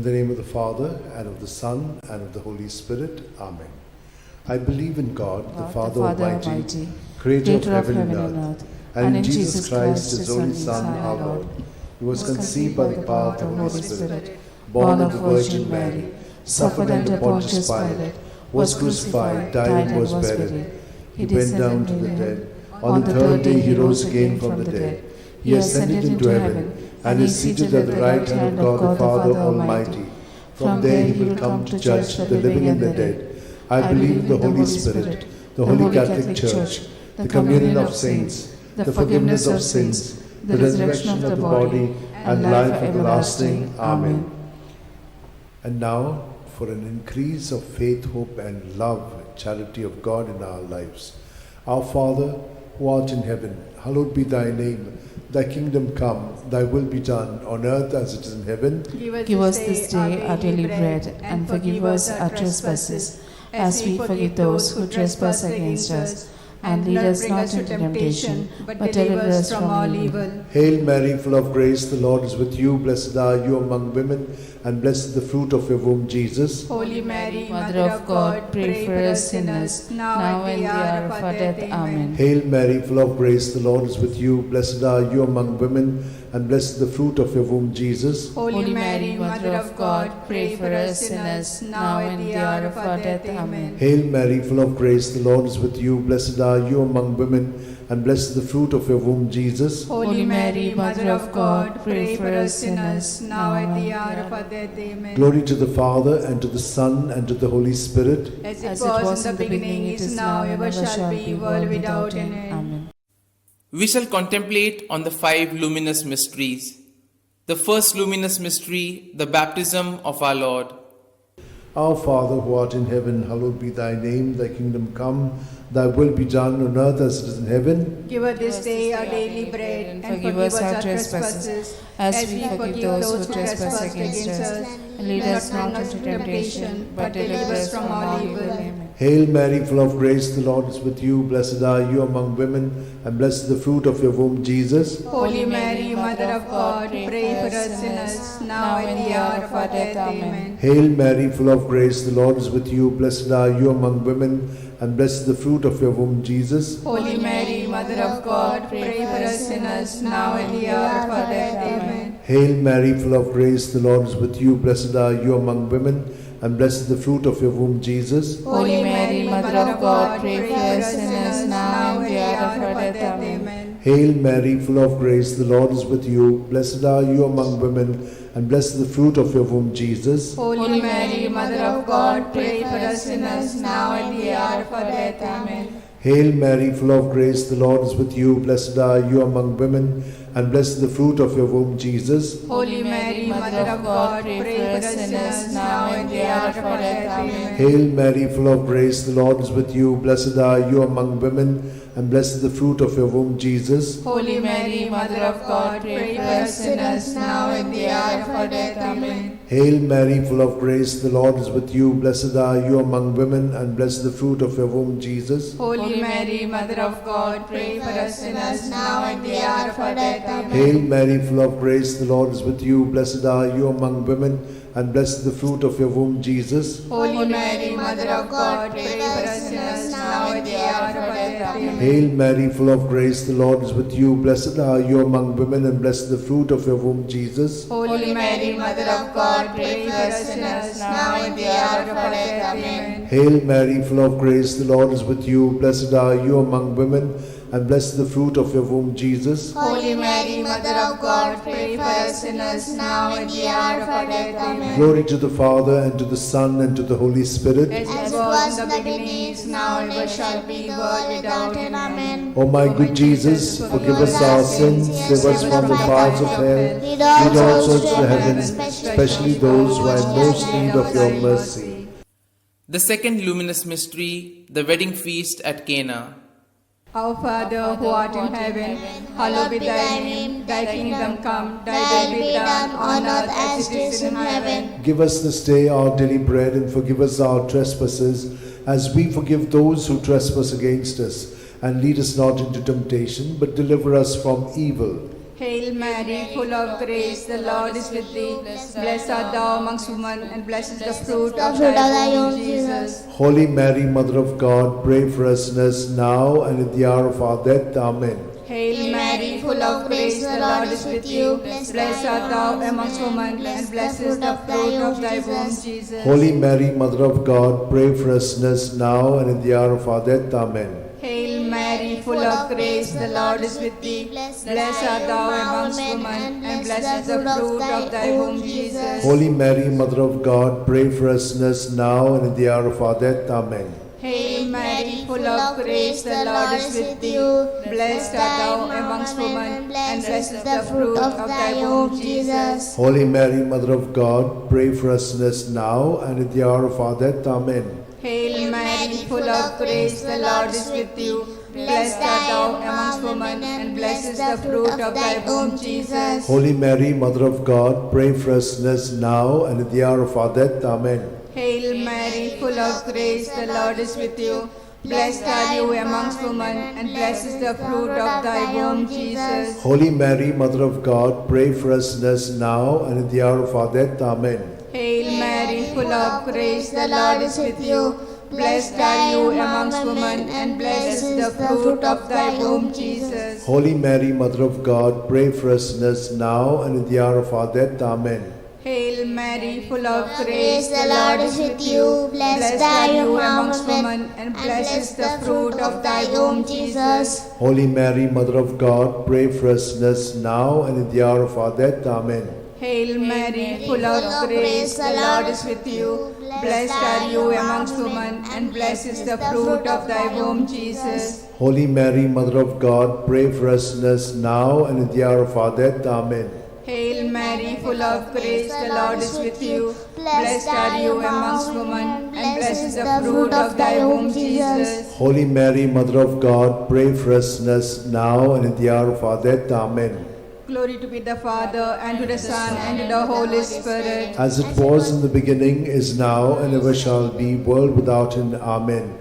the name of the Father, and of the Son, and of the Holy Spirit. Amen. I believe in God, the Father Almighty, creator of heaven and earth, and in Jesus Christ, his only Son, our Lord, who was conceived by the power of the Holy Spirit, born of the Virgin Mary, suffered under Pontius Pilate, was crucified, died, and was buried. He went down to the dead. On the third day he rose again from the dead. He ascended into heaven, and is seated at the right hand of God the Father Almighty. From there he will come to judge the living and the dead. I believe in the Holy Spirit, the Holy Catholic Church, the communion of saints, the forgiveness of sins, the resurrection of the body, and life everlasting. Amen. And now, for an increase of faith, hope, and love, charity of God in our lives. Our Father, who art in heaven, hallowed be thy name. Thy kingdom come, thy will be done, on earth as it is in heaven. Give us this day our daily bread, and forgive us our trespasses, as we forgive those who trespass against us. And lead us not into temptation, but deliver us from all evil. Hail Mary, full of grace, the Lord is with you. Blessed are you among women, and blessed is the fruit of your womb, Jesus. Holy Mary, Mother of God, pray for us sinners, now and the hour of our death. Amen. Hail Mary, full of grace, the Lord is with you. Blessed are you among women, and blessed is the fruit of your womb, Jesus. Holy Mary, Mother of God, pray for us sinners, now and the hour of our death. Amen. Hail Mary, full of grace, the Lord is with you. Blessed are you among women, and blessed is the fruit of your womb, Jesus. Holy Mary, Mother of God, pray for us sinners, now and the hour of our death. Amen. Glory to the Father, and to the Son, and to the Holy Spirit. As it was in the beginning, it is now, ever shall be, world without end. Amen. We shall contemplate on the 5 luminous mysteries. The first luminous mystery, the baptism of our Lord. Our Father, who art in heaven, hallowed be thy name. Thy kingdom come, thy will be done on earth as it is in heaven. Give us this day our daily bread, and forgive us our trespasses, as we forgive those who trespass against us. And lead us not into temptation, but deliver us from all evil. Amen. Hail Mary, full of grace, the Lord is with you. Blessed are you among women, and blessed is the fruit of your womb, Jesus. Holy Mary, Mother of God, pray for us sinners, now and the hour of our death. Amen. Hail Mary, full of grace, the Lord is with you. Blessed are you among women, and blessed is the fruit of your womb, Jesus. Holy Mary, Mother of God, pray for us sinners, now and the hour of our death. Amen. Hail Mary, full of grace, the Lord is with you. Blessed are you among women, and blessed is the fruit of your womb, Jesus. Holy Mary, Mother of God, pray for us sinners, now and the hour of our death. Amen. Hail Mary, full of grace, the Lord is with you. Blessed are you among women, and blessed is the fruit of your womb, Jesus. Holy Mary, Mother of God, pray for us sinners, now and the hour of our death. Amen. Hail Mary, full of grace, the Lord is with you. Blessed are you among women, and blessed is the fruit of your womb, Jesus. Holy Mary, Mother of God, pray for us sinners, now and the hour of our death. Amen. Hail Mary, full of grace, the Lord is with you. Blessed are you among women, and blessed is the fruit of your womb, Jesus. Holy Mary, Mother of God, pray for us sinners, now and the hour of our death. Amen. Hail Mary, full of grace, the Lord is with you. Blessed are you among women, and blessed is the fruit of your womb, Jesus. Holy Mary, Mother of God, pray for us sinners, now and the hour of our death. Amen. Hail Mary, full of grace, the Lord is with you. Blessed are you among women, and blessed is the fruit of your womb, Jesus. Holy Mary, Mother of God, pray for us sinners, now and the hour of our death. Amen. Hail Mary, full of grace, the Lord is with you. Blessed are you among women, and blessed is the fruit of your womb, Jesus. Holy Mary, Mother of God, pray for us sinners, now and the hour of our death. Amen. Hail Mary, full of grace, the Lord is with you. Blessed are you among women, and blessed is the fruit of your womb, Jesus. Holy Mary, Mother of God, pray for us sinners, now and the hour of our death. Amen. Glory to the Father, and to the Son, and to the Holy Spirit. As was in the beginning, is now, and ever shall be, world without end. Amen. O my good Jesus, forgive us our sins, save us from the fires of hell, lead all souls to heaven, especially those who are in most need of your mercy. The second luminous mystery, the wedding feast at Cana. Our Father, who art in heaven, hallowed be thy name. Thy kingdom come, thy will be done on earth as it is in heaven. Give us this day our daily bread, and forgive us our trespasses, as we forgive those who trespass against us. And lead us not into temptation, but deliver us from evil. Hail Mary, full of grace, the Lord is with thee. Blessed art thou amongst women, and blessed is the fruit of thy womb, Jesus. Holy Mary, Mother of God, pray for us sinners now and at the hour of our death. Amen. Hail Mary, full of grace, the Lord is with you. Blessed art thou amongst women, and blessed is the fruit of thy womb, Jesus. Holy Mary, Mother of God, pray for us sinners now and at the hour of our death. Amen. Hail Mary, full of grace, the Lord is with thee. Blessed art thou amongst women, and blessed is the fruit of thy womb, Jesus. Holy Mary, Mother of God, pray for us sinners now and at the hour of our death. Amen. Hail Mary, full of grace, the Lord is with thee. Blessed art thou amongst women, and blessed is the fruit of thy womb, Jesus. Holy Mary, Mother of God, pray for us sinners now and at the hour of our death. Amen. Hail Mary, full of grace, the Lord is with you. Blessed art thou amongst women, and blessed is the fruit of thy womb, Jesus. Holy Mary, Mother of God, pray for us sinners now and at the hour of our death. Amen. Hail Mary, full of grace, the Lord is with you. Blessed are you amongst women, and blessed is the fruit of thy womb, Jesus. Holy Mary, Mother of God, pray for us sinners now and at the hour of our death. Amen. Hail Mary, full of grace, the Lord is with you. Blessed are you amongst women, and blessed is the fruit of thy womb, Jesus. Holy Mary, Mother of God, pray for us sinners now and at the hour of our death. Amen. Hail Mary, full of grace, the Lord is with you. Blessed are you amongst women, and blessed is the fruit of thy womb, Jesus. Holy Mary, Mother of God, pray for us sinners now and at the hour of our death. Amen. Hail Mary, full of grace, the Lord is with you. Blessed are you amongst women, and blessed is the fruit of thy womb, Jesus. Holy Mary, Mother of God, pray for us sinners now and at the hour of our death. Amen. Hail Mary, full of grace, the Lord is with you. Blessed are you amongst women, and blessed is the fruit of thy womb, Jesus. Holy Mary, Mother of God, pray for us sinners now and at the hour of our death. Amen. Glory to be the Father, and to the Son, and to the Holy Spirit. As it was in the beginning, is now, and ever shall be, world without end. Amen.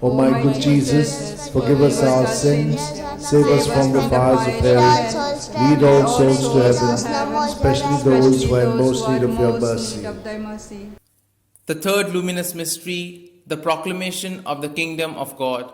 O my good Jesus, forgive us our sins, save us from the fires of hell, lead all souls to heaven, especially those who are in most need of your mercy. The third luminous mystery, the proclamation of the kingdom of God.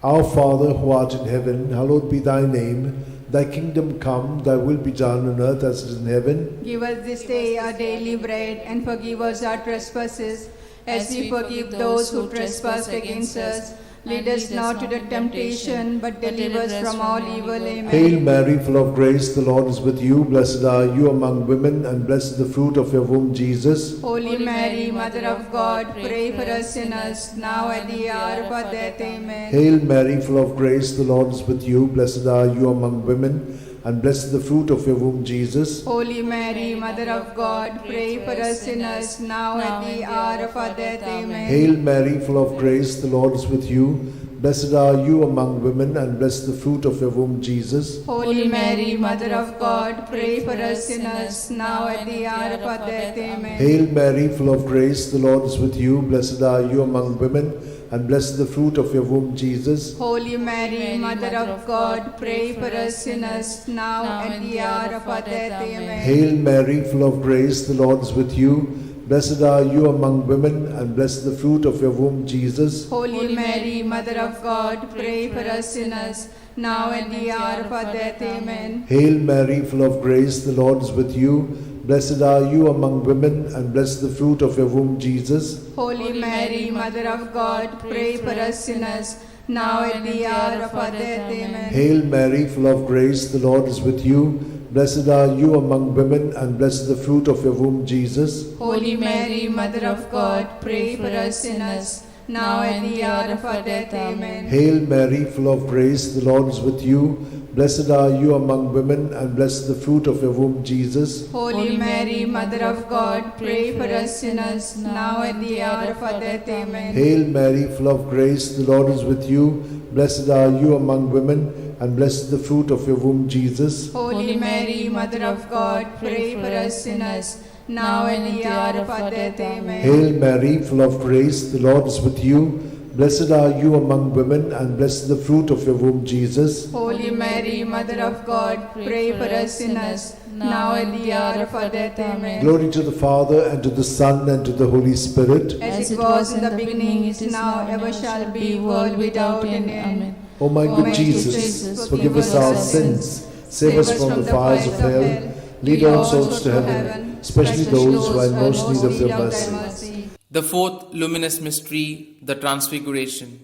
Our Father, who art in heaven, hallowed be thy name. Thy kingdom come, thy will be done on earth as it is in heaven. Give us this day our daily bread, and forgive us our trespasses, as we forgive those who trespass against us. Lead us not to the temptation, but deliver us from all evil. Amen. Hail Mary, full of grace, the Lord is with you. Blessed are you among women, and blessed is the fruit of your womb, Jesus. Holy Mary, Mother of God, pray for us sinners, now and at the hour of our death. Amen. Hail Mary, full of grace, the Lord is with you. Blessed are you among women, and blessed is the fruit of your womb, Jesus. Holy Mary, Mother of God, pray for us sinners, now and at the hour of our death. Amen. Hail Mary, full of grace, the Lord is with you. Blessed are you among women, and blessed the fruit of your womb, Jesus. Holy Mary, Mother of God, pray for us sinners, now at the hour of our death. Amen. Hail Mary, full of grace, the Lord is with you. Blessed are you among women, and blessed the fruit of your womb, Jesus. Holy Mary, Mother of God, pray for us sinners, now and at the hour of our death. Amen. Hail Mary, full of grace, the Lord is with you. Blessed are you among women, and blessed the fruit of your womb, Jesus. Holy Mary, Mother of God, pray for us sinners, now and at the hour of our death. Amen. Hail Mary, full of grace, the Lord is with you. Blessed are you among women, and blessed the fruit of your womb, Jesus. Holy Mary, Mother of God, pray for us sinners, now and at the hour of our death. Amen. Hail Mary, full of grace, the Lord is with you. Blessed are you among women, and blessed the fruit of your womb, Jesus. Holy Mary, Mother of God, pray for us sinners, now and at the hour of our death. Amen. Hail Mary, full of grace, the Lord is with you. Blessed are you among women, and blessed the fruit of your womb, Jesus. Holy Mary, Mother of God, pray for us sinners, now and at the hour of our death. Amen. Hail Mary, full of grace, the Lord is with you. Blessed are you among women, and blessed the fruit of your womb, Jesus. Holy Mary, Mother of God, pray for us sinners, now and at the hour of our death. Amen. Hail Mary, full of grace, the Lord is with you. Blessed are you among women, and blessed is the fruit of your womb, Jesus. Holy Mary, Mother of God, pray for us sinners, now and at the hour of our death. Amen. Glory to the Father, and to the Son, and to the Holy Spirit. As it was in the beginning, it is now, ever shall be, world without end. Amen. O my good Jesus, forgive us our sins, save us from the fires of hell, lead all souls to heaven, especially those who are in most need of your mercy. The fourth luminous mystery, the Transfiguration.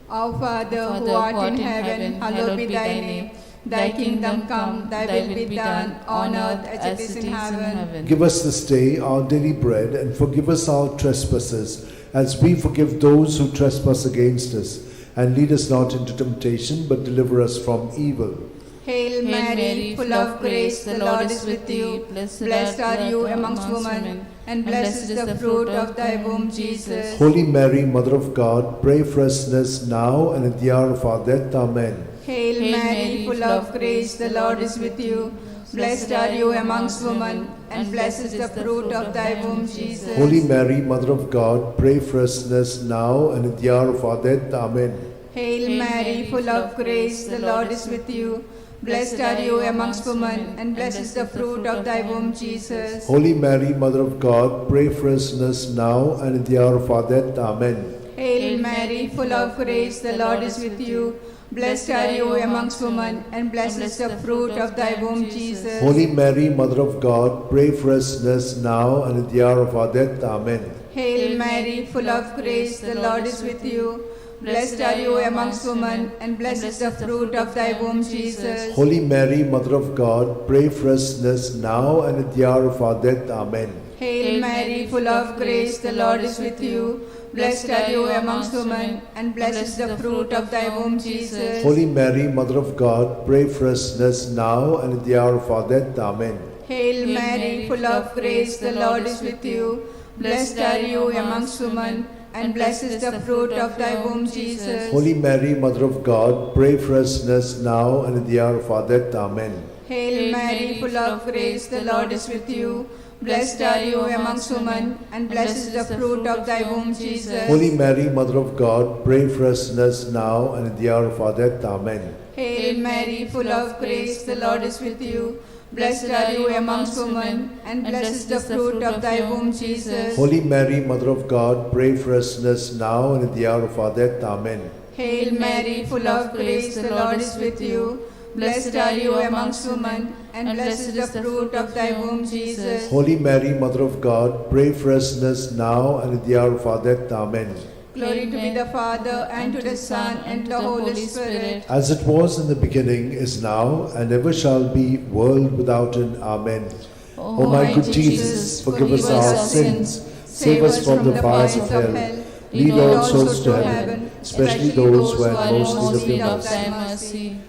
Our Father, who art in heaven, hallowed be thy name. Thy kingdom come, thy will be done, on earth as it is in heaven. Give us this day our daily bread, and forgive us our trespasses, as we forgive those who trespass against us. And lead us not into temptation, but deliver us from evil. Hail Mary, full of grace, the Lord is with you. Blessed are you amongst women, and blessed is the fruit of thy womb, Jesus. Holy Mary, Mother of God, pray for us sinners now and at the hour of our death. Amen. Hail Mary, full of grace, the Lord is with you. Blessed are you amongst women, and blessed is the fruit of thy womb, Jesus. Holy Mary, Mother of God, pray for us sinners now and at the hour of our death. Amen. Hail Mary, full of grace, the Lord is with you. Blessed are you amongst women, and blessed is the fruit of thy womb, Jesus. Holy Mary, Mother of God, pray for us sinners now and at the hour of our death. Amen. Hail Mary, full of grace, the Lord is with you. Blessed are you amongst women, and blessed is the fruit of thy womb, Jesus. Holy Mary, Mother of God, pray for us sinners now and at the hour of our death. Amen. Hail Mary, full of grace, the Lord is with you. Blessed are you amongst women, and blessed is the fruit of thy womb, Jesus. Holy Mary, Mother of God, pray for us sinners now and at the hour of our death. Amen. Hail Mary, full of grace, the Lord is with you. Blessed are you amongst women, and blessed is the fruit of thy womb, Jesus. Holy Mary, Mother of God, pray for us sinners now and at the hour of our death. Amen. Hail Mary, full of grace, the Lord is with you. Blessed are you amongst women, and blessed is the fruit of thy womb, Jesus. Holy Mary, Mother of God, pray for us sinners now and at the hour of our death. Amen. Hail Mary, full of grace, the Lord is with you. Blessed are you amongst women, and blessed is the fruit of thy womb, Jesus. Holy Mary, Mother of God, pray for us sinners now and at the hour of our death. Amen. Hail Mary, full of grace, the Lord is with you. Blessed are you amongst women, and blessed is the fruit of thy womb, Jesus. Holy Mary, Mother of God, pray for us sinners now and at the hour of our death. Amen. Hail Mary, full of grace, the Lord is with you. Blessed are you amongst women, and blessed is the fruit of thy womb, Jesus. Holy Mary, Mother of God, pray for us sinners now and at the hour of our death. Amen. Glory to be the Father, and to the Son, and to the Holy Spirit. As it was in the beginning, is now, and ever shall be, world without end. Amen. O my good Jesus, forgive us our sins, save us from the fires of hell, lead all souls to heaven, especially those who are in most need of thy mercy.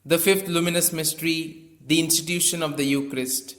The fifth luminous mystery, the institution of the Eucharist.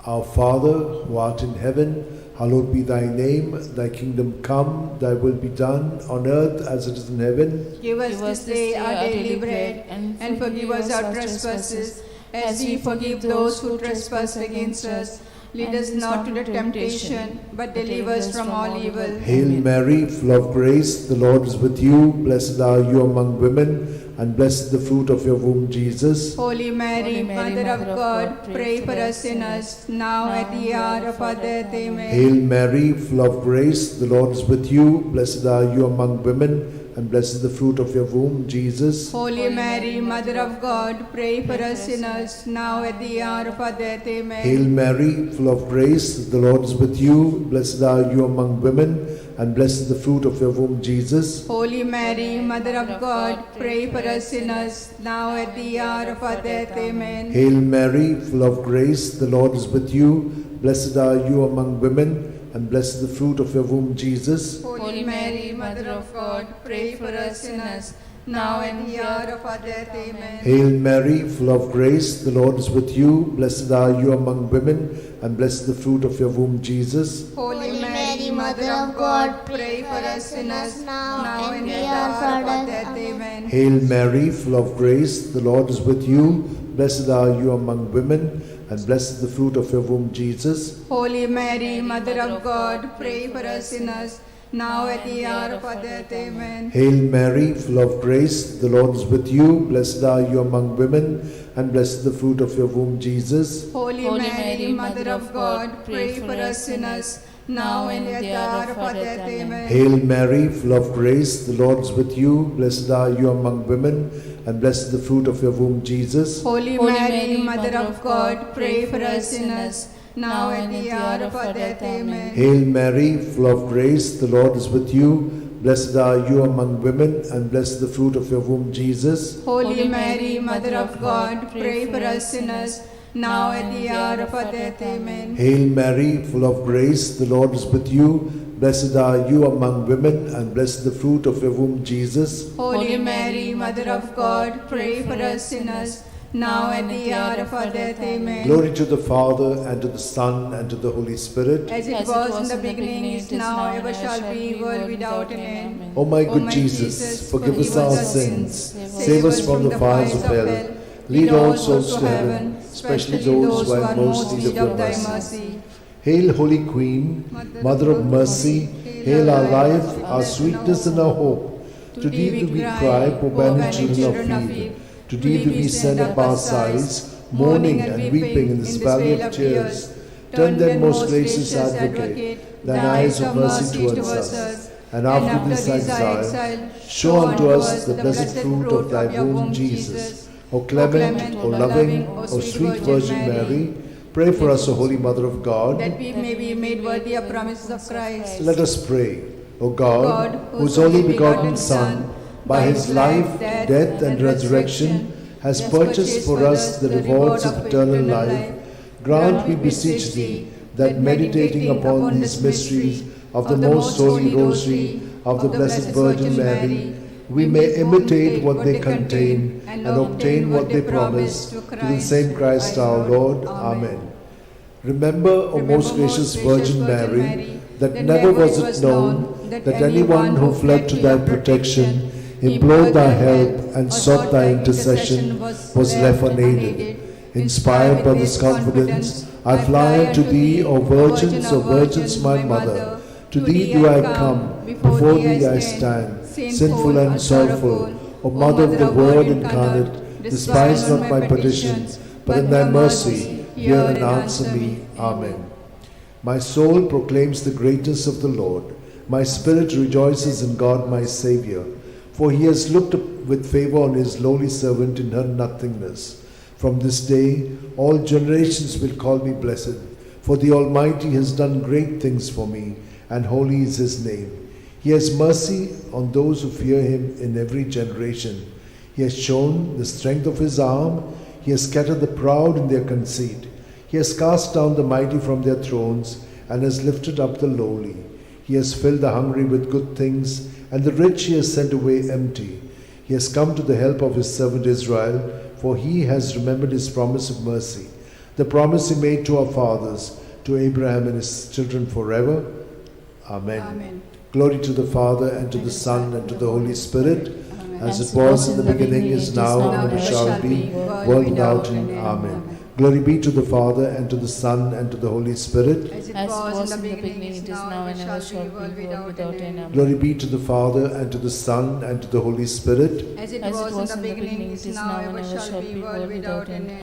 Our Father, who art in heaven, hallowed be thy name. Thy kingdom come, thy will be done, on earth as it is in heaven. Give us this day our daily bread, and forgive us our trespasses, as we forgive those who trespass against us. Lead us not into temptation, but deliver us from all evil. Hail Mary, full of grace, the Lord is with you. Blessed are you among women, and blessed is the fruit of your womb, Jesus. Holy Mary, Mother of God, pray for us sinners, now at the hour of our death. Amen. Hail Mary, full of grace, the Lord is with you. Blessed are you among women, and blessed is the fruit of your womb, Jesus. Holy Mary, Mother of God, pray for us sinners, now at the hour of our death. Amen. Hail Mary, full of grace, the Lord is with you. Blessed are you among women, and blessed is the fruit of your womb, Jesus. Holy Mary, Mother of God, pray for us sinners, now at the hour of our death. Amen. Hail Mary, full of grace, the Lord is with you. Blessed are you among women, and blessed is the fruit of your womb, Jesus. Holy Mary, Mother of God, pray for us sinners, now and the hour of our death. Amen. Hail Mary, full of grace, the Lord is with you. Blessed are you among women, and blessed is the fruit of your womb, Jesus. Holy Mary, Mother of God, pray for us sinners, now and at the hour of our death. Amen. Hail Mary, full of grace, the Lord is with you. Blessed are you among women, and blessed is the fruit of your womb, Jesus. Holy Mary, Mother of God, pray for us sinners, now at the hour of our death. Amen. Hail Mary, full of grace, the Lord is with you. Blessed are you among women, and blessed is the fruit of your womb, Jesus. Holy Mary, Mother of God, pray for us sinners, now and at the hour of our death. Amen. Hail Mary, full of grace, the Lord is with you. Blessed are you among women, and blessed is the fruit of your womb, Jesus. Holy Mary, Mother of God, pray for us sinners, now and at the hour of our death. Amen. Hail Mary, full of grace, the Lord is with you. Blessed are you among women, and blessed is the fruit of your womb, Jesus. Holy Mary, Mother of God, pray for us sinners, now at the hour of our death. Amen. Hail Mary, full of grace, the Lord is with you. Blessed are you among women, and blessed is the fruit of your womb, Jesus. Holy Mary, Mother of God, pray for us sinners, now at the hour of our death. Amen. Glory to the Father, and to the Son, and to the Holy Spirit. As it was in the beginning, is now, ever shall be, world without an end. O my good Jesus, forgive us our sins, save us from the fires of hell, lead all souls to heaven, especially those who are most in need of thy mercy. Hail, Holy Queen, Mother of Mercy, hail our life, our sweetness, and our hope. To thee do we cry, poor banished children of Eve. To thee do we send up our sighs, mourning and weeping in this valley of tears. Turn then, most gracious Advocate, thine eyes of mercy towards us, and after this exile, show unto us the blessed fruit of thy womb, Jesus. O clement, O loving, O sweet Virgin Mary, pray for us, O Holy Mother of God, that we may be made worthy of promises of Christ. Let us pray. O God, whose only begotten Son, by his life, death, and resurrection, has purchased for us the rewards of eternal life, grant, we beseech thee, that meditating upon these mysteries of the most holy Rosary of the Blessed Virgin Mary, we may imitate what they contain and obtain what they promise, through the same Christ our Lord. Amen. Remember, O most gracious Virgin Mary, that never was it known that anyone who fled to thy protection, implored thy help, and sought thy intercession was left unaided. Inspired by this confidence, I fly unto thee, O Virgins, my Mother. To thee do I come, before thee I stand, sinful and sorrowful. O Mother of the Word incarnate, despise not my petitions, but in thy mercy hear and answer me. Amen. My soul proclaims the greatness of the Lord. My spirit rejoices in God my Xavier, for he has looked with favor on his lowly servant in her nothingness. From this day all generations will call me blessed, for the Almighty has done great things for me, and holy is his name. He has mercy on those who fear him in every generation. He has shown the strength of his arm. He has scattered the proud in their conceit. He has cast down the mighty from their thrones, and has lifted up the lowly. He has filled the hungry with good things, and the rich he has sent away empty. He has come to the help of his servant Israel, for he has remembered his promise of mercy, the promise he made to our fathers, to Abraham and his children forever. Amen. Amen. Glory to the Father, and to the Son, and to the Holy Spirit, as it was in the beginning, is now, and ever shall be, world without end. Amen. Glory be to the Father, and to the Son, and to the Holy Spirit. As it was in the beginning, it is now, and ever shall be, world without end. Glory be to the Father, and to the Son, and to the Holy Spirit. As it was in the beginning, it is now, and ever shall be, world without end.